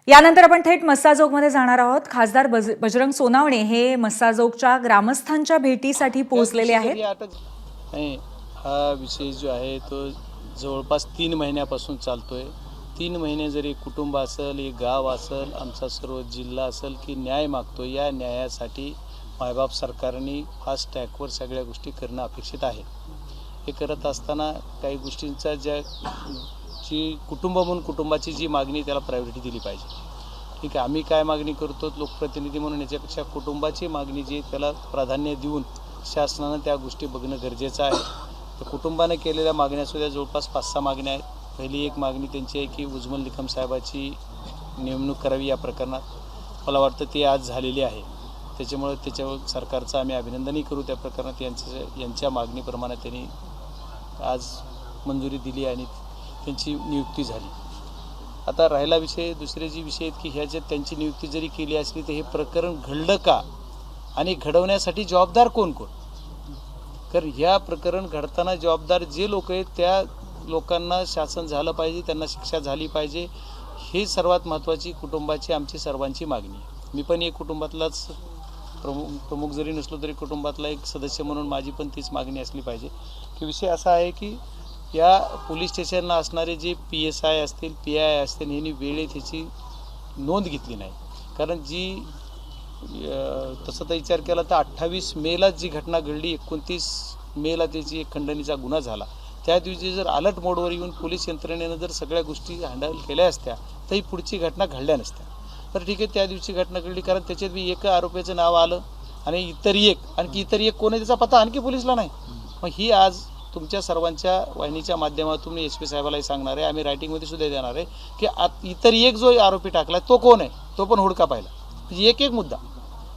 यानंतर आपण थेट मस्साजोगमध्ये जाणार आहोत। खासदार बजरंग सोनावणे हे मस्साजोगच्या ग्रामस्थांच्या भेटीसाठी पोहोचलेले आहेत। हा विषय जो आहे तो जवळपास 3 महिन्यापासून चालतोय। 3 महिने जर एक कुटुंब असेल, एक गाव असेल, आमचा सर्व जिल्हा असेल की न्याय मागतो, या न्यायासाठी मायबाप सरकारने फास्ट ट्रॅकवर सगळ्या गोष्टी करणं अपेक्षित आहे। हे करत असताना काही गोष्टींचा जी कुटुंब म्हणून कुटुंबाची जी मागणी त्याला प्रायोरिटी दिली पाहिजे। ठीक आहे, आम्ही काय मागणी करतो लोकप्रतिनिधी म्हणून, याच्यापेक्षा कुटुंबाची मागणी जी त्याला प्राधान्य देऊन शासनानं त्या गोष्टी बघणं गरजेचं आहे। तर कुटुंबाने केलेल्या मागण्या सुद्धा जवळपास 5-6 मागण्या आहेत। पहिली एक मागणी त्यांची आहे की उजमल निकम साहेबाची नेमणूक करावी या प्रकरणात। मला वाटतं ती आज झालेली आहे, त्याच्यामुळे त्याच्यावर सरकारचं आम्ही अभिनंदनही करू। त्या प्रकरणात यांच्या मागणीप्रमाणे त्यांनी आज मंजुरी दिली आणि त्यांची नियुक्ती झाली। आता राहिला विषय, दुसरे जी विषय आहेत की ह्याच्यात त्यांची नियुक्ती जरी केली असली तर हे प्रकरण घडलं का आणि घडवण्यासाठी जबाबदार कोण कोण? कारण ह्या प्रकरण घडताना जबाबदार जे लोक आहेत त्या लोकांना शासन झालं पाहिजे, त्यांना शिक्षा झाली पाहिजे। ही सर्वात महत्त्वाची कुटुंबाची आमची सर्वांची मागणी आहे। मी पण एक कुटुंबातलाच प्रमुख जरी नसलो तरी कुटुंबातला एक सदस्य म्हणून माझी पण तीच मागणी असली पाहिजे की विषय असा आहे की या पोलीस स्टेशनला असणारे जे PSI असतील, PI असतील, यांनी वेळेत ह्याची नोंद घेतली नाही। कारण तसं तर विचार केला तर 28 मेला जी घटना घडली, 29 मेला त्याची एक खंडणीचा गुन्हा झाला। त्या दिवशी जर अलर्ट मोडवर येऊन पोलीस यंत्रणेनं जर सगळ्या गोष्टी हँडल केल्या असत्या तर ही पुढची घटना घडल्या नसत्या। तर ठीक आहे, त्या दिवशी घटना घडली कारण त्याच्यात बी एक आरोपीचं नाव आलं आणि इतर एक कोण आहे त्याचा पत्ता आणखी पोलिसला नाही। मग ही आज तुमच्या सर्वांच्या वाहिनीच्या माध्यमातून SP साहेबालाही सांगणार आहे, आम्ही रायटिंगमध्ये सुद्धा देणार आहे की इतर एक जो आरोपी टाकला तो कोण आहे तो पण हुडका पाहिला। म्हणजे एक मुद्दा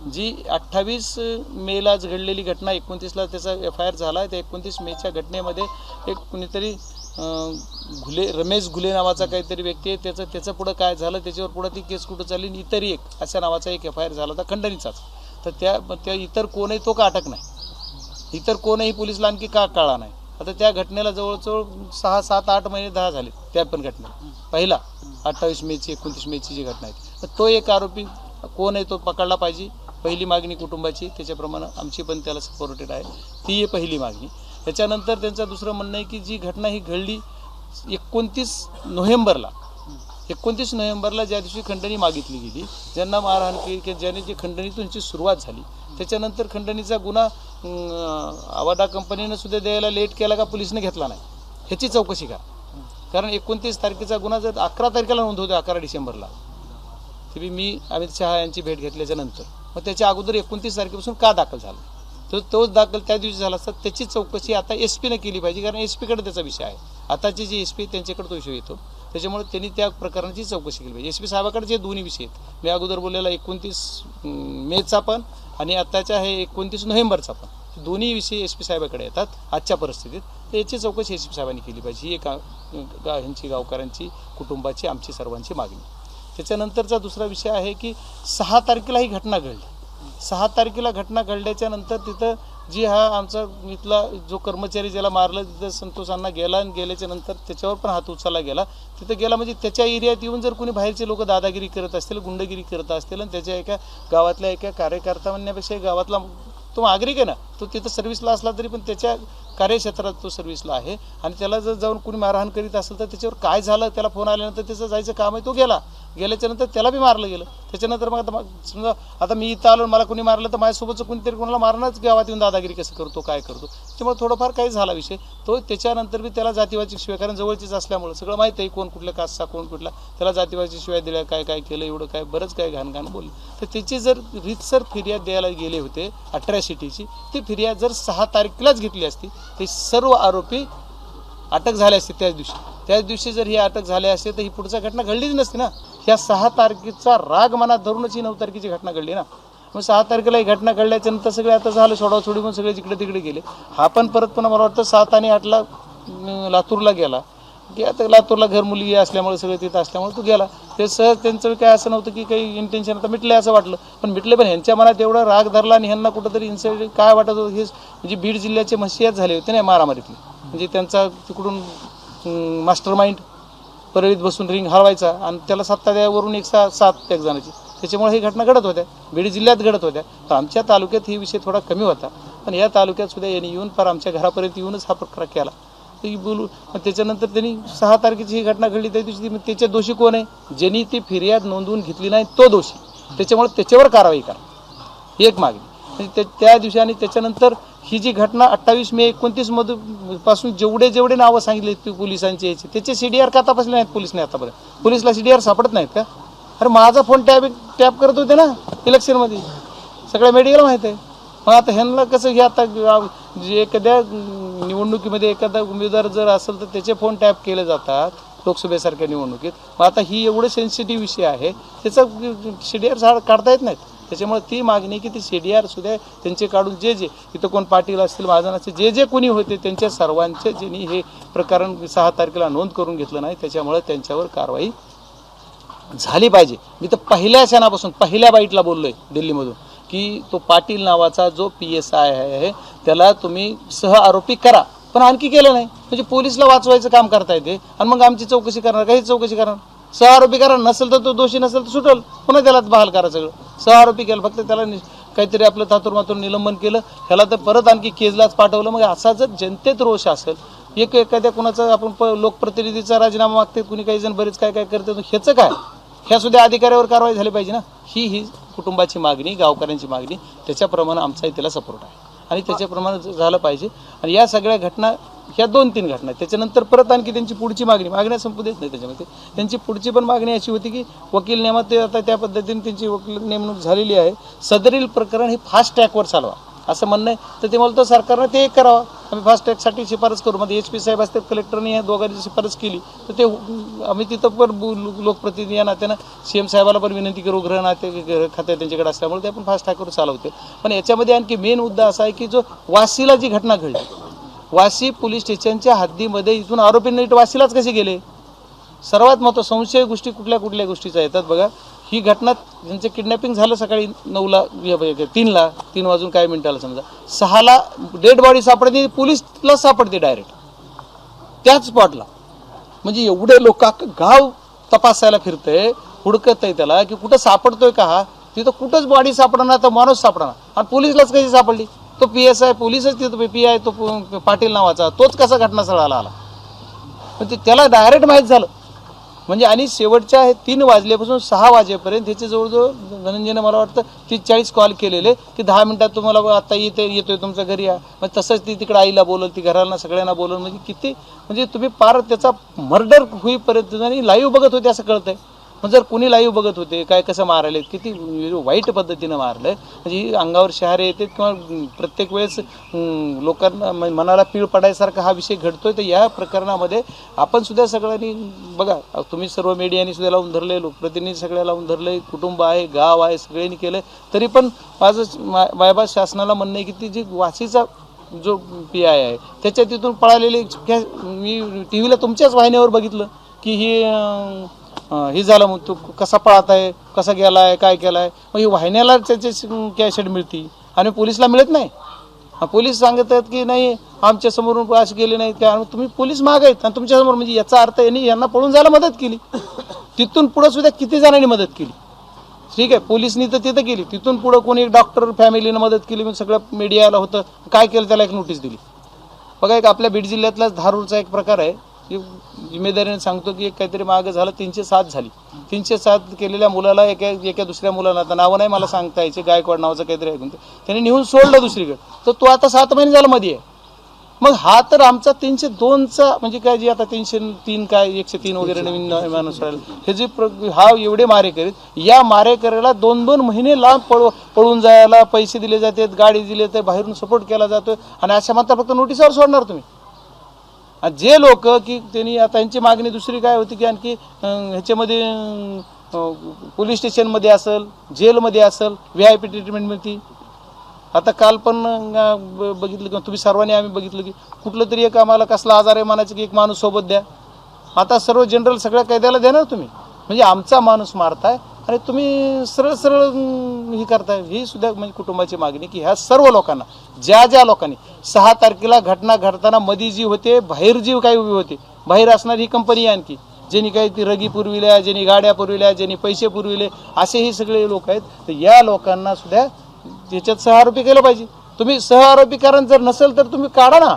जी 28 मेला घडलेली घटना 29ला त्याचा FIR झाला आहे, त्या 29 मेच्या घटनेमध्ये एक कुणीतरी रमेश घुले नावाचा काहीतरी व्यक्ती आहे, त्याचं पुढं काय झालं, त्याच्यावर पुढं ती केस कुठं चालली, इतर एक अशा नावाचा एक FIR झाला होता खंडणीचाच। तर त्या इतर कोणही तो का अटक नाही, इतर कोणही पोलिसला आणखी का कळला नाही। आता त्या घटनेला जवळजवळ 6, 7, 8 महिने 10 झाले त्या पण घटनेला। पहिला 28 मेची 29 मेची जी घटना आहे तर तो एक आरोपी कोण आहे तो पकडला पाहिजे। पहिली मागणी कुटुंबाची, त्याच्याप्रमाणे आमची पण त्याला सपोर्टेड आहे, ती आहे पहिली मागणी। त्याच्यानंतर त्यांचं दुसरं म्हणणं आहे की जी घटना ही घडली 29 नोव्हेंबरला ज्या दिवशी खंडणी मागितली गेली, ज्यांना मारहाण केली की ज्याने जी खंडणीची सुरुवात झाली, त्याच्यानंतर खंडणीचा गुन्हा आवाडा कंपनीनं सुद्धा द्यायला लेट केला का पोलिसने घेतला नाही, ह्याची चौकशी करा। कारण 29 तारखेचा गुन्हा जर 11 तारखेला नोंद होतो, 11 डिसेंबरला, ते मी अमित शहा यांची भेट घेतल्याच्या नंतर, मग त्याच्या अगोदर 29 तारखेपासून का दाखल झाला, तोच दाखल त्या दिवशी झाला असता, त्याची चौकशी आता SP केली पाहिजे। कारण SP कडे त्याचा विषय आहे, आताचे जे SP त्यांच्याकडे तो विषय येतो, त्याच्यामुळे त्यांनी त्या प्रकरणाची चौकशी केली पाहिजे। SP साहेबाकडे जे दोन्ही विषय आहेत, मी अगोदर बोललेला 29 मेचा पण आणि आताच्या आहे 29 नोव्हेंबरचा पण, दोन्ही विषय SP साहेबाकडे येतात आजच्या परिस्थितीत। तर याची चौकशी SP साहेबांनी केली पाहिजे, ही ह्यांची गावकऱ्यांची कुटुंबाची आमची सर्वांची मागणी। त्याच्यानंतरचा दुसरा विषय आहे की 6 तारखेला ही घटना घडली। 6 तारखेला घटना घडल्याच्या नंतर तिथं जी आमचा इथला जो कर्मचारी ज्याला मारलं तिथं संतोष अण्णा गेला आणि गेल्याच्या नंतर त्याच्यावर पण हात उचलला गेला। तिथं गेला म्हणजे त्याच्या एरियात येऊन जर कोणी बाहेरचे लोक दादागिरी करत असतील, गुंडगिरी करत असतील आणि त्याच्या एका गावातल्या एका कार्यकर्ता म्हणण्यापेक्षा गावातला तो नागरिक आहे ना, तो तिथं सर्व्हिसला असला तरी पण त्याच्या कार्यक्षेत्रात तो सर्व्हिसला आहे आणि त्याला जर जाऊन कोणी मारहाण करीत असेल तर त्याच्यावर काय झालं, त्याला फोन आल्यानंतर त्याचं जायचं काम आहे, तो गेल्याच्या नंतर त्याला बी मारलं गेलं। त्याच्यानंतर मग समजा आता मी इथं आलो, मला कोणी मारलं तर माझ्यासोबतचं कोणीतरी कोणाला मारणारच, गावात येऊन दादागिरी कसं करतो, काय करतो, त्यामुळे थोडंफार काही झाला विषय तो। त्याच्यानंतर बी त्याला जातीवाची शिवाय, कारण जवळचीच असल्यामुळं सगळं माहीत आहे कोण कुठल्या कास्टचा कोण कुठला, त्याला जातीवाची शिवाय दिल्या, काय काय केलं, एवढं काय बरंच काय घाण बोललं। तर त्याची जर रीतसर फिर्याद द्यायला गेले होते अट्रॅसिटीची, ती फिर्याद जर 6 तारखेलाच घेतली असती ते सर्व आरोपी अटक झाले असते त्याच दिवशी जर ही अटक झाली असते तर ही पुढच्या घटना घडलीच नसती ना। ह्या 6 तारखेचा राग मनात धरूनच ही 9 तारखेची घटना घडली ना। मग 6 तारखेला ही घटना घडल्याच्या नंतर सगळे आता झालं सोडावसोडी म्हणून सगळे जिकडे तिकडे गेले। हा पण परत पुन्हा मला वाटतं 7 आणि 8ला लातूरला गेला की आता लातूरला घर मुलगी असल्यामुळे सगळे तिथं असल्यामुळे तो गेला। ते सहज त्यांचं काय असं नव्हतं की काही इंटेन्शन आता मिटले असं वाटलं, पण मिटले पण ह्यांच्या मनात एवढा राग धरला आणि ह्यांना कुठंतरी इन्सिडेंट काय वाटत होतं, हे म्हणजे बीड जिल्ह्याचे मशियात झाले होते नाही मारामारीतले, म्हणजे त्यांचा तिकडून मास्टर माइंड परळीत बसून रिंग हलवायचा आणि त्याला सत्ता द्यावरून 7 जणांची, त्याच्यामुळे ही घटना घडत होत्या, बीड जिल्ह्यात घडत होत्या. तर आमच्या तालुक्यात ही विषय थोडा कमी होता, पण या तालुक्यात सुद्धा यांनी येऊन फार आमच्या घरापर्यंत येऊनच हा प्रकार केला. ती बोलू त्याच्यानंतर त्यांनी 6 तारखेची ही घटना घडली, त्या दिवशी त्याचे दोषी कोण आहे, ज्यांनी ती फिर्याद नोंदवून घेतली नाही तो दोषी, त्याच्यामुळे त्याच्यावर कारवाई करा ही एक मागणी. म्हणजे त्या दिवशी आणि त्याच्यानंतर ही जी घटना 28 मे 29 पासून जेवढे नावं सांगितले पोलिसांची यायची त्याचे CDR का तपासले नाहीत पोलिसने आतापर्यंत? पोलिसला CDR सापडत नाहीत का? अरे माझा फोन टॅप करत होते ना इलेक्शनमध्ये, सगळ्या मीडियाला माहीत आहे. मग आता ह्यांना कसं हे आता एखाद्या निवडणुकीमध्ये एखादा उमेदवार जर असेल तर त्याचे फोन टॅप केले जातात लोकसभेसारख्या निवडणुकीत. मग आता ही एवढं सेन्सिटिव्ह विषय आहे, त्याचा CDR काढता येत नाहीत. त्याच्यामुळे ती मागणी की ती CDR सुद्धा त्यांचे काढून जे इथं कोण पाटील असतील महाजन असतील जे कोणी होते त्यांच्या सर्वांचे ज्यांनी हे प्रकरण 6 तारखेला नोंद करून घेतलं नाही, त्याच्यामुळे त्यांच्यावर कारवाई झाली पाहिजे. मी तर पहिल्या क्षणापासून पहिल्या बाईटला बोललोय दिल्लीमधून की तो पाटील नावाचा जो PSI आहे त्याला तुम्ही सह आरोपी करा, पण आणखी केलं नाही. म्हणजे पोलिसला वाचवायचं काम करता येते आणि मग आमची चौकशी करणार, काही चौकशी करणार. सह आरोपी करा, नसेल तर तो दोषी नसेल तर सुटल, पुन्हा त्याला बहाल करा. सगळं सह आरोपी केलं, फक्त त्याला काहीतरी आपलं तातूर निलंबन केलं, ह्याला तर परत आणखी केजलाच पाठवलं. मग असा जर जनतेत रोष असेल, एखाद्या कोणाचा आपण लोकप्रतिनिधीचा राजीनामा मागते, कुणी काही जण बरेच काय करते, ह्याचं काय, ह्या सुद्धा अधिकाऱ्यावर कारवाई झाली पाहिजे ना. ही कुटुंबाची मागणी, गावकऱ्यांची मागणी, त्याच्याप्रमाणे आमचाही त्याला सपोर्ट आहे आणि त्याच्याप्रमाणे झालं पाहिजे. आणि या सगळ्या घटना, ह्या 2-3 घटना, त्याच्यानंतर परत आणखी त्यांची पुढची मागण्या संपू देत नाही. त्याच्यामध्ये त्यांची पुढची पण मागणी अशी होती की वकील नेमत, ते आता त्या पद्धतीने त्यांची वकील नेमणूक झालेली आहे, सदरील प्रकरण हे फास्ट ट्रॅकवर चालवा असं म्हणणं आहे. तर ते म्हणतो सरकारनं ते करावं, आम्ही फास्ट ट्रॅकसाठी शिफारस करू. मध्ये HP साहेब असतात, कलेक्टरने या दोघांची शिफारस केली, तर ते आम्ही तिथं पण लोकप्रतिनिधी या नात्यानं CM साहेबाला पण विनंती करू, गृह खाते त्यांच्याकडे असल्यामुळे ते आपण फास्ट ट्रॅकवर चालवते. पण याच्यामध्ये आणखी मेन मुद्दा असा आहे की जो वाशीला जी घटना घडली, वाशी पोलीस स्टेशनच्या हद्दीमध्ये इथून आरोपी नीट वाशीलाच कसे गेले, सर्वात महत्त्वाचा संशय गोष्टी कुठल्या गोष्टीचा येतात बघा. ही घटना ज्यांचं किडनॅपिंग झालं सकाळी 9ला 3 वाजून काही मिनिटाला समजा 6ला डेड बॉडी सापडते, पोलिसला सापडते डायरेक्ट त्याच स्पॉटला. म्हणजे एवढे लोक गाव तपासायला फिरतंय, हुडकत आहे त्याला की कुठं सापडतोय का हा, तिथं कुठंच बॉडी सापडणार, तर माणूस सापडणार. आणि पोलिसलाच कशी सापडली, तो PSI पोलिसच तिथं PI तो पाटील नावाचा तोच कसा घटनास्थळाला आला, म्हणजे त्याला डायरेक्ट माहीत झालं. म्हणजे आणि शेवटच्या 3 वाजल्यापासून 6 वाजेपर्यंत ह्याचे जवळजवळ धनंजयने मला वाटतं 30-40 कॉल केलेले की 10 मिनिटात तुम्हाला आता येतोय तुमच्या घरी या. मग तसंच ती तिकडे आईला बोलल, ती घराला सगळ्यांना बोलल. म्हणजे किती, म्हणजे तुम्ही पार त्याचा मर्डर होईपर्यंत आणि लाईव्ह बघत होते असं कळतंय. मग जर कुणी लाईव्ह बघत होते काय कसं मारायला, किती वाईट पद्धतीनं मारलं. म्हणजे अंगावर शहारे येते किंवा प्रत्येक वेळेस लोकांना मनाला पीळ पडायसारखा हा विषय घडतोय. तर या प्रकरणामध्ये आपण सुद्धा सगळ्यांनी बघा, तुम्ही सर्व मीडियाने सुद्धा लावून धरले, लोकप्रतिनिधी सगळ्या लावून धरले, कुटुंब आहे, गाव आहे, सगळ्यांनी केलं. तरी पण माझं मायबा शासनाला म्हणणं आहे की ती जी वाशीचा जो PI आहे त्याच्या तिथून पळालेली, मी TV तुमच्याच वाहिनीवर बघितलं की हे झालं, मग तो कसा पळत आहे, कसा गेला आहे, काय केला आहे. मग ही वाहिन्याला त्याची कॅसेट मिळती आणि पोलिसला मिळत नाही. पोलीस सांगत आहेत की नाही आमच्या समोरून असे गेले नाहीत काय, तुम्ही पोलीस माग आहेत आणि तुमच्यासमोर, म्हणजे याचा अर्थ यांना पळून जायला मदत केली. तिथून पुढं सुद्धा किती जणांनी मदत केली, ठीक आहे, पोलिसनी तर तिथं केली, तिथून पुढं कोणी एक डॉक्टर फॅमिलीनं मदत केली, मग सगळं मीडियाला होतं. काय केलं, त्याला एक नोटीस दिली. बघा, एक आपल्या बीड जिल्ह्यातला धारूरचा एक प्रकार आहे, जिम्मेदारीने सांगतो की एक काहीतरी मागं झालं, 307 झाली. 307 केलेल्या मुलाला एका दुसऱ्या मुलाला, आता नावं नाही मला सांगता यायचे, गायकवाड नावाचं काहीतरी ऐकून त्यांनी नेऊन सोडलं दुसरीकडे. तर तो आता 7 महिने झाला मध्ये आहे. मग हा तर आमचा 302चा म्हणजे काय, जे आता 303 काय 103 वगैरे नवीन माणूस राहील, हे जे हा एवढे मारेकरीत, या मारेकऱ्याला 2-2 महिने लांब पळून जायला पैसे दिले जातात, गाडी दिले तर बाहेरून सपोर्ट केला जातो. आणि अशा मात्र फक्त नोटीसवर सोडणार तुम्ही. जे लोक की त्यांनी आता यांची मागणी दुसरी काय होती की आणखी ह्याच्यामध्ये पोलीस स्टेशनमध्ये असेल, जेलमध्ये असेल, VIP ट्रीटमेंट मिळते. आता काल पण बघितलं किंवा तुम्ही सर्वांनी आम्ही बघितलं की कुठलं तरी एक आम्हाला कसला आजार आहे म्हणायचं की एक माणूस सोबत द्या. आता सर्व जनरल सगळ्या कैद्याला देणार तुम्ही, म्हणजे आमचा माणूस मारताय आणि तुम्ही सरळ हे करताय. ही सुद्धा म्हणजे कुटुंबाची मागणी की ह्या सर्व लोकांना, ज्या लोकांनी 6 तारखेला घटना घडताना मध्ये जी होते, बाहेर जी काही उभी होते, बाहेर असणारी ही कंपनी आणखी ज्यांनी काही ती रगी पुरविल्या, ज्यांनी गाड्या पुरविल्या, ज्यांनी पैसे पुरविले, असेही सगळे लोक आहेत. तर या लोकांना सुद्धा त्याच्यात सहआरोपी केलं पाहिजे. तुम्ही सहआरोपीकरण जर नसेल तर तुम्ही काढा ना.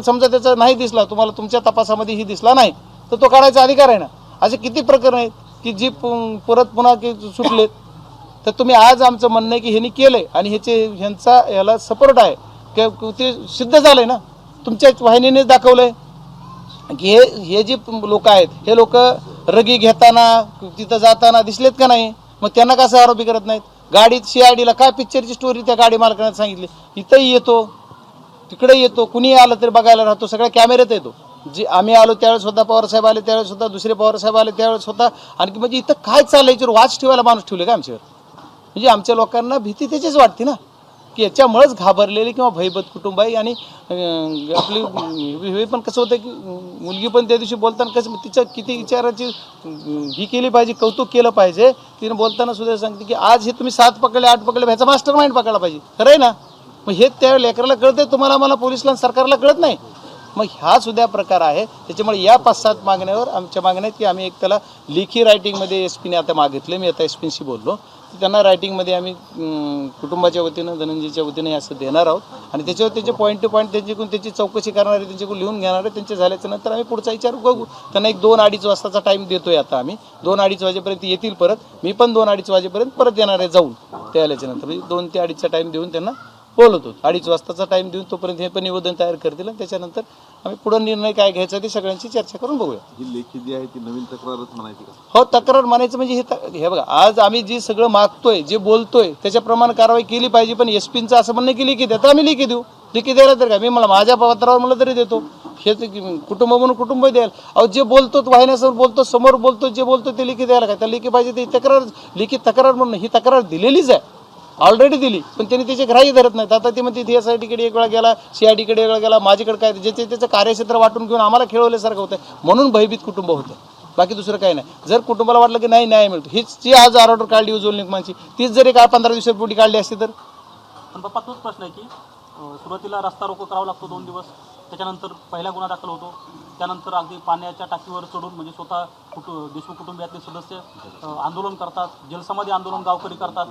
समजा त्याचा नाही दिसला, तुम्हाला तुमच्या तपासामध्ये ही दिसला नाही, तर तो काढायचा अधिकार आहे ना. असे किती प्रकरण आहेत की जी परत पुन्हा सुटलेत. तर तुम्ही आज आमचं म्हणणं आहे की ह्यांनी केलंय आणि ह्यांचा याला सपोर्ट आहे की ते सिद्ध झालंय ना. तुमच्या वाहिनीनेच दाखवलंय की हे जे लोक आहेत, हे लोक रगी घेताना तिथं जाताना दिसलेत का नाही. मग त्यांना कसं आरोपी करत नाहीत. गाडीत CIDला काय पिक्चरची स्टोरी त्या गाडी मालकाने सांगितली. इथंही येतो, तिकडे येतो, कुणी आलं तरी बघायला राहतो, सगळ्या कॅमेऱ्यात येतो. जे आम्ही आलो त्यावेळेस स्वतः पवारसाहेब आले, त्यावेळेस स्वतः दुसरे पवारसाहेब आले, त्यावेळेस स्वतः. आणखी म्हणजे इथं काय चाललंय याच्यावर वाच ठेवायला माणूस ठेवले का आमच्यावर. म्हणजे आमच्या लोकांना भीती त्याचीच वाटते ना, की याच्यामुळेच घाबरलेले किंवा भयभीत कुटुंब आहे. आणि आपली हे पण कसं होतं की मुलगी पण त्या दिवशी बोलताना कसं तिच्या किती विचाराची ही केली पाहिजे, कौतुक केलं पाहिजे. तिने बोलताना सुद्धा सांगते की आज हे तुम्ही 7 पकडले 8 पकडले, ह्याचा मास्टर माइंड पकडला पाहिजे. खरं आहे ना. मग हे त्या लेकराला कळतंय, तुम्हाला मला पोलिसला सरकारला कळत नाही. मग हा सुद्धा प्रकार आहे. त्याच्यामुळे या 5-7 मागण्यावर आमच्या मागण्या आहेत की आम्ही एक त्याला लेखी रायटिंगमध्ये SP ने आता मागितले. मी आता SP बोललो, त्यांना रायटिंगमध्ये आम्ही कुटुंबाच्या वतीनं धनंजयच्या वतीनं असं देणार आहोत. आणि त्याच्यावर त्याचे पॉईंट टू पॉईंट त्यांच्याकडून त्याची चौकशी करणार आहे, त्यांच्याकडून लिहून घेणार आहे. त्यांचे झाल्याच्या नंतर आम्ही पुढचा विचार बघू. त्यांना एक 2-2:30 वाजताचा टाईम देतोय आता आम्ही. 2-2:30 वाजेपर्यंत येतील परत. मी पण 2-2:30 वाजेपर्यंत परत येणार आहे जाऊन. ते आल्याच्या नंतर 2 ते 2:30चा टाईम देऊन त्यांना बोलवतो. 2:30 वाजताचा टाईम देऊन तोपर्यंत हे पण निवेदन तयार करतील. आणि त्याच्यानंतर आम्ही पुढे निर्णय काय घ्यायचा ते सगळ्यांची चर्चा करून बघूया. ही लेखी जी आहे ती नवीन तक्रारच म्हणायची का? हो, तक्रार म्हणायचं म्हणजे हे बघा, आज आम्ही जे सगळं मागतोय, जे बोलतोय त्याच्याप्रमाणे कारवाई केली पाहिजे. पण SPचं असं म्हणणं की लिखी द्या, तर आम्ही लिखी देऊ. लिखी द्यायला तर काय, मी मला माझ्या पत्रावर म्हणलं तरी देतो. हे कुटुंब म्हणून कुटुंब द्यायला. अहो, जे बोलतो वाहिन्यासमोर बोलतो, समोर बोलतो, जे बोलतो ते लिखी द्यायला काय. त्या लिखी पाहिजे ती तक्रार, लिखी तक्रार म्हणून. ही तक्रार दिलेलीच आहे, ऑलरेडी दिली, पण त्यांनी त्याचे ग्राह्य धरत नाहीत. आता ते म्हणते SITकडे एक वेळा गेला, CIDकडे एक वेळा गेला, माझ्याकडे काय, ज्याचे त्याचं कार्यक्षेत्र वाटून घेऊन आम्हाला खेळवल्यासारखं होतं. म्हणून भयभीत कुटुंब होतं, बाकी दुसरं काही नाही. जर कुटुंबाला वाटलं की नाही न्याय मिळतो, हीच जी आज ऑर्डर काढली उज्ज्वल निकमांची, तीच जर एक 15 दिवसापूर्वी काढली असती तर. पण बाप्पा तोच प्रश्न आहे की सुरुवातीला रस्ता रोको करावा लागतो 2 दिवस, त्याच्यानंतर पहिला गुन्हा दाखल होतो, त्यानंतर अगदी पाण्याच्या टाकीवर चढून म्हणजे स्वतः देशमुख कुटुंबियातले सदस्य आंदोलन करतात, जलसमाधी आंदोलन गावकरी करतात.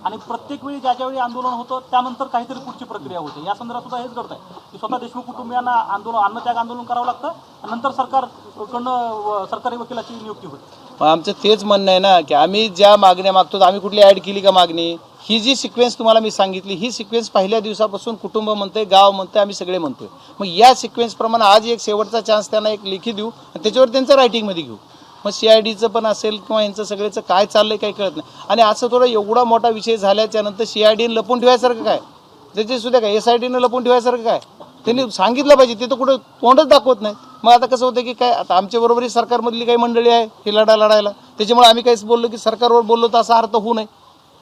आणि प्रत्येक वेळी ज्या ज्यावेळी आंदोलन होतं त्यानंतर काहीतरी पुढची प्रक्रिया होते. या संदर्भात सुद्धा हेच घडत आहे की स्वतः देशमुख कुटुंबियांना अन्नत्याग आंदोलन करावं लागतं आणि नंतर सरकारकडनं सरकारी वकिलाची नियुक्ती होते. आमचं तेच म्हणणं आहे ना की आम्ही ज्या मागण्या मागतो आम्ही कुठली ॲड केली का मागणी. ही जी सिक्वेन्स तुम्हाला मी सांगितली, ही सिक्वेन्स पहिल्या दिवसापासून कुटुंब म्हणतंय, गाव म्हणतंय, आम्ही सगळे म्हणतोय. मग या सिक्वेन्सप्रमाणे आज एक शेवटचा चान्स त्यांना एक लेखी देऊ आणि त्याच्यावर त्यांचं रायटिंगमध्ये घेऊ. मग CIDचं पण असेल किंवा यांचं सगळ्याचं काय चाललंय काही कळत नाही. आणि असं थोडं एवढा मोठा विषय झाल्याच्या नंतर CIDने लपून ठेवायसारखं काय, त्याचे सुद्धा काय SITनं लपून ठेवायसारखं काय. त्यांनी सांगितलं पाहिजे, ते तर कुठं तोंडच दाखवत नाही. मग आता कसं होतं की काय, आता आमच्याबरोबरही सरकारमधली काही मंडळी आहे ही लढायला, त्याच्यामुळे आम्ही काहीच बोललो की सरकारवर बोललो तर असा अर्थ होऊ नये,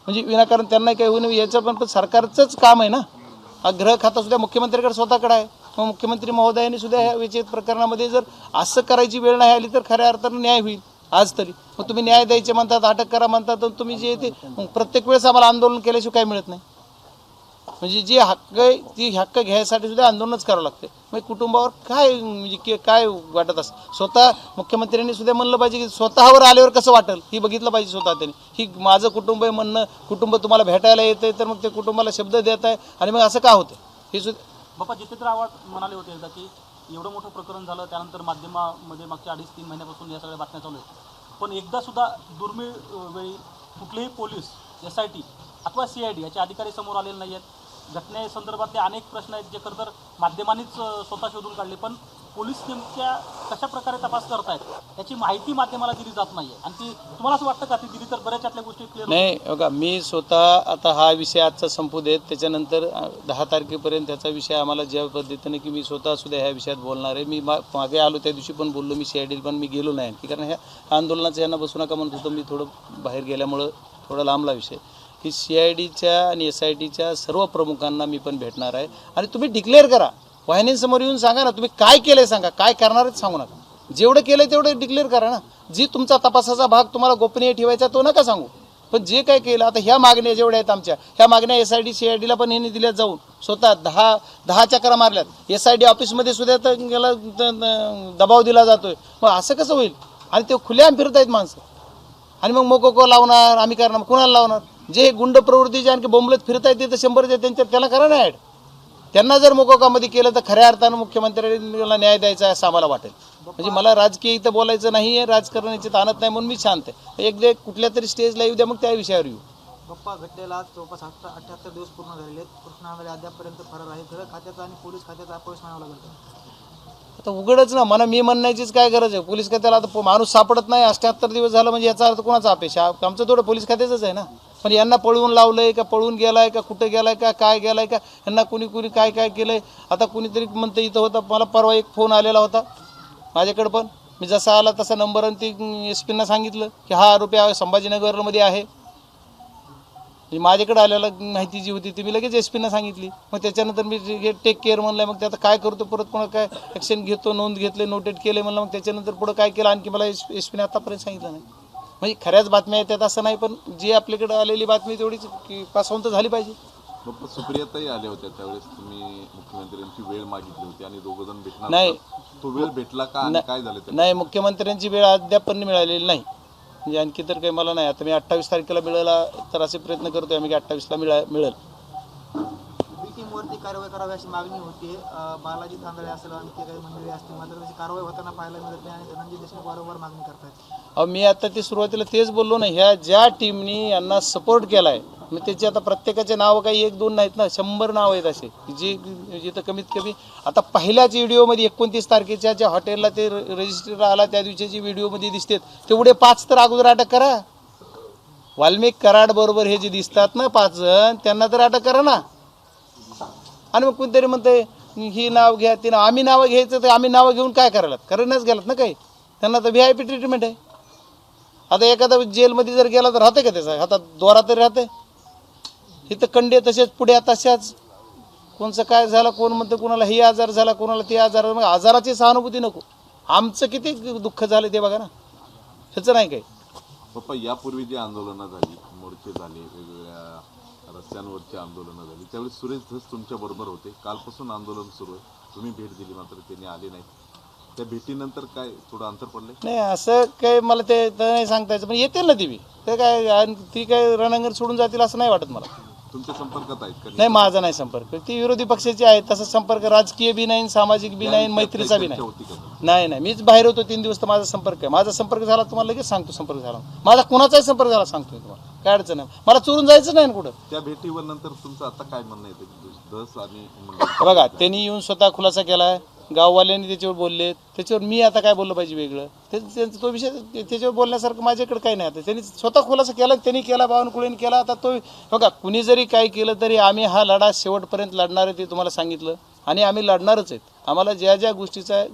म्हणजे विनाकारण त्यांना काही होऊ नये. याचं पण सरकारचंच काम आहे ना. हा गृह खाता सुद्धा मुख्यमंत्र्याकडे स्वतःकडे आहे. मग मुख्यमंत्री महोदयांनी सुद्धा ह्या विषय प्रकरणामध्ये जर असं करायची वेळ नाही आली तर खऱ्या अर्थानं न्याय होईल आज तरी. मग तुम्ही न्याय द्यायचे म्हणतात, अटक करा म्हणतात, तर तुम्ही जे ते प्रत्येक वेळेस आम्हाला आंदोलन केल्याशिवाय काय मिळत नाही. म्हणजे जी हक्क आहे ती हक्क घ्यायसाठी सुद्धा आंदोलनच करावं लागते. मग कुटुंबावर काय म्हणजे काय वाटत असतं. स्वतः मुख्यमंत्र्यांनी सुद्धा म्हणलं पाहिजे की स्वतःवर आल्यावर कसं वाटेल ही बघितलं पाहिजे स्वतः त्यांनी. ही माझं कुटुंब आहे म्हणणं, कुटुंब तुम्हाला भेटायला येतंय तर मग ते कुटुंबाला शब्द देत आहे आणि मग असं का होतं हे सुद्धा. बाप्पा जितेंद्र आव्हाड म्हणाले होते एकदा की एवढं मोठं प्रकरण झालं, त्यानंतर माध्यमामध्ये मागच्या 2.5-3 महिन्यापासून या सगळ्या बातम्या चालू आहेत, पण एकदा सुद्धा दुर्मिळ वेळी कुठलेही पोलीस, SIT अथवा CID याचे अधिकारी समोर आलेले नाही आहेत. घटनेसंदर्भातले अनेक प्रश्न आहेत जे खरं तर माध्यमांनीच स्वतः शोधून काढले, पण पोलीस नेमक्या कशा प्रकारे तपास करतायत याची माहिती माध्यमाला दिली जात नाही आहे. आणि ती तुम्हाला असं वाटतं का ती दिली तर बऱ्याचशातल्या गोष्टी क्लिअर नाही. बघा, मी स्वतः आता हा विषय आजचा संपू देत, त्याच्यानंतर 10 तारखेपर्यंत त्याचा विषय आम्हाला ज्या पद्धतीने की मी स्वतः सुद्धा ह्या विषयात बोलणार आहे. मी मागे आलो त्या दिवशी पण बोललो, मी CID पण मी गेलो नाही की कारण ह्या आंदोलनाचं यांना बसू नका म्हणत होतो. मी थोडं बाहेर गेल्यामुळं थोडा लांबला विषय की CIDच्या आणि SITच्या सर्व प्रमुखांना मी पण भेटणार आहे. आणि तुम्ही डिक्लेअर करा, वाहिन्यांसमोर येऊन सांगा ना तुम्ही काय केलंय, सांगा काय करणार आहेत सांगू नका. जेवढं केलंय तेवढं डिक्लेअर करा ना. जी तुमचा तपासाचा भाग तुम्हाला गोपनीय ठेवायचा तो नका सांगू, पण जे काय केलं आता ह्या मागण्या जेवढ्या आहेत आमच्या, ह्या मागण्या SID CIDला पण यांनी दिल्या जाऊन स्वतः 10 चक्रा मारल्यात. SID ऑफिसमध्ये सुद्धा तर याला दबाव दिला जातोय. मग असं कसं होईल. आणि ते खुलेआम फिरत आहेत माणसं. आणि मग मोको लावणार, आम्ही करणार, कुणाला लावणार? जे गुंड प्रवृत्तीचे आणखी बोंबलत फिरत आहेत ते तर 100 त्यांच्या त्याला करा ना ॲड. त्यांना जर मोकोकामध्ये केलं तर खऱ्या अर्थानं मुख्यमंत्र्यांना न्याय द्यायचा आहे असं आम्हाला वाटेल. म्हणजे मला राजकीय इथं बोलायचं नाही आहे, राजकारणाची ताणत नाही म्हणून मी शांत आहे. एकदा कुठल्या तरी स्टेजला येऊ द्या, मग त्या विषयावर येऊ. बाप्पा घटनेला आज जवळपास 78 दिवस पूर्ण झालेले आहेत. कृष्ण आंधळे अद्यापपर्यंत फरार आहे. गृह खात्याचा आणि पोलीस खात्याचा अपयश मानावं लागेल. आता उघडच ना, मी म्हणण्याचीच काय गरज आहे? पोलीस खात्याला आता माणूस सापडत नाही 78 दिवस झालं म्हणजे याचा अर्थ कोणाचा अपेक्षा? आमचं थोडं पोलीस खात्याचंच आहे ना. पण यांना पळवून लावलंय का, पळून गेलाय का, कुठं गेलाय का, काय गेलाय का, यांना कुणी काय काय केलंय? आता कुणीतरी म्हणतं इथं होतं, मला परवा एक फोन आलेला होता माझ्याकडं, पण मी जसा आला तसा नंबर आणि ती SP-ना सांगितलं की हा आरोपी संभाजीनगरमध्ये आहे. माझ्याकडे आलेला माहिती जी होती ती मी लगेच SP-ना सांगितली. मग त्याच्यानंतर मी हे टेक केअर म्हणलं. मग ते आता काय करतो, परत कोणा काय ॲक्शन घेतो, नोंद घेतले, नोटेट केले म्हणलं. मग त्याच्यानंतर पुढं काय केलं आणखी मला SP-ने आतापर्यंत सांगितलं नाही. म्हणजे खऱ्याच बातम्या येतात असं नाही, पण जी आपल्याकडे आलेली बातमी तेवढीच पासवून तर झाली पाहिजे. बाप्पा सुप्रियाताई आल्या होत्या त्यावेळेस तुम्ही मुख्यमंत्र्यांची वेळ मागितली होती आणि दोघं जण भेटणार नाही. होतात. तो वेळ भेटला का आणि काय झालं ते? नाही, मुख्यमंत्र्यांची वेळ अद्याप पण मिळालेली नाही. म्हणजे आणखी तर काही मला नाही. आता मी 28 तारखेला मिळाला तर असे प्रयत्न करतोय आम्ही की 28ला मिळेल. टीमवरती कारवाई करावी अशी मागणी होती. बालाजी तांदळे असेल आणि ते काही मंडळी असतील, मात्र त्याची कारवाई होताना पाहायला मिळत नाही आणि धनंजय देशमुख वारंवार मागणी करतात. मी आता ते सुरुवातीला तेच बोललो ना, ह्या ज्या टीमनी यांना सपोर्ट केला आहे, मी त्याची आता प्रत्येकाचे नावं काही 1-2 नाहीत ना, 100 नाव आहेत असे जी जिथं कमीत कमी. आता पहिल्याच व्हिडिओमध्ये 29 तारखेच्या ज्या हॉटेलला ते रजिस्टर आला त्या दिवशीची व्हिडिओमध्ये दिसतात तेवढे 5 तर अगोदर अटक करा. वाल्मिक कराड बरोबर हे जे दिसतात ना 5 जण, त्यांना तर अटक करा ना. आणि मग कोणतरी म्हणतंय ही नाव घ्या, ती नाव. आम्ही नावं घ्यायचं तर आम्ही नावं घेऊन काय करायला? करणंच गेलात ना काही. त्यांना तर VIP ट्रीटमेंट आहे. आता एखादा जेलमध्ये जर गेला तर राहते का त्याचा हातात द्वारा तरी राहते? इथं कंडे तसेच पुढे तशाच. कोणचं काय झालं, कोण म्हणतं कोणाला ही आजार झाला, कोणाला ते आजार. मग आजाराची सहानुभूती नको. आमचं किती दुःख झालं ते बघा ना, ह्याचं नाही काही. बाप्पा यापूर्वी जी आंदोलनं झाली, मोर्चे झाले, वेगवेगळ्या रस्त्यांवरची आंदोलनं झाली, त्यावेळी सुरेश धस तुमच्या बरोबर होते. कालपासून आंदोलन सुरू आहे, तुम्ही भेट दिली मात्र त्यांनी आले नाही. त्या भेटीनंतर काय थोडं अंतर पडलंय? नाही, असं काय मला ते नाही सांगता यायचं, पण येतील ना ती. ते काय ती काय रणांगण सोडून जातील असं नाही वाटत मला. तुमच्या संपर्कात आहेत का? नाही, माझा नाही संपर्क. ती विरोधी पक्षाची आहे. तसा संपर्क राजकीय बी नाही, सामाजिक बी नाही, मैत्रीचा बी नाही. नाही, मीच बाहेर होतो 3 दिवस, तर माझा संपर्क आहे. माझा संपर्क झाला तुम्हाला लगेच सांगतो. संपर्क झाला माझा, कुणाचाही संपर्क झाला सांगतो मी तुम्हाला. काय अडचण नाही, मला चोरून जायचं नाही ना कुठं. त्या भेटीवर नंतर तुमचं आता काय म्हणणं येतं? धस आणि बघा, त्यांनी येऊन स्वतः खुलासा केलाय, गाववाल्यांनी त्याच्यावर बोलले, त्याच्यावर मी आता काय बोललं पाहिजे वेगळं? त्यांचा तो विषय, त्याच्यावर बोलण्यासारखं माझ्याकडे काही नाही. आता त्यांनी स्वतः खुलासा केला, त्यांनी केला, बावनकुळेने केला. आता तो बघा, कुणी जरी काय केलं तरी आम्ही हा लढा शेवटपर्यंत लढणार आहे, ते तुम्हाला सांगितलं. आणि आम्ही लढणारच आहेत. आम्हाला ज्या ज्या गोष्टीचा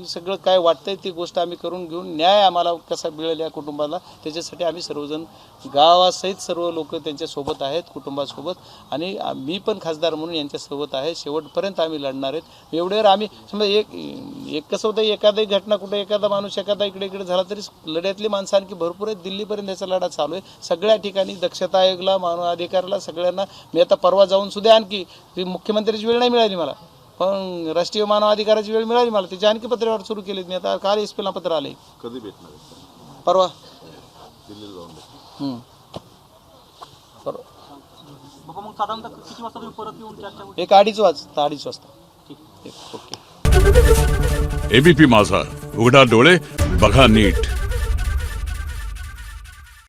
सगळं काय वाटतंय ती गोष्ट आम्ही करून घेऊन न्याय आम्हाला कसा मिळेल या कुटुंबाला, त्याच्यासाठी आम्ही सर्वजण गावासहित सर्व लोक त्यांच्यासोबत आहेत, कुटुंबासोबत. आणि मी पण खासदार म्हणून यांच्यासोबत आहे. शेवटपर्यंत आम्ही लढणार आहेत. एवढ्यावर आम्ही समजा एक कसं होतं, एखादी घटना कुठे एखादा माणूस एखादा इकडे झाला तरी लढ्यातली माणसं आणखी भरपूर आहेत. दिल्लीपर्यंत याचा लढा चालू आहे. सगळ्या ठिकाणी दक्षता आयोगला, मानव अधिकाराला, सगळ्यांना. मी आता परवा जाऊन सुद्धा आणखी मुख्यमंत्र्याची वेळ नाही मिळाली मला, पण राष्ट्रीय मानव अधिकाराची वेळ मिळाली मला. त्याची आणखी पत्रव्यवहार सुरू केले. मी आता काल SP-ला पत्र आले. कधी भेटणार आहे? परवा दिल्लीला जाऊन परवा बाबा मग साधारणतः किती वाजता तुम्ही परत येऊन चर्चा होईल? 1-2:30 वाजता. ओके. ABP माझा, उघडा डोळे बघा नीट.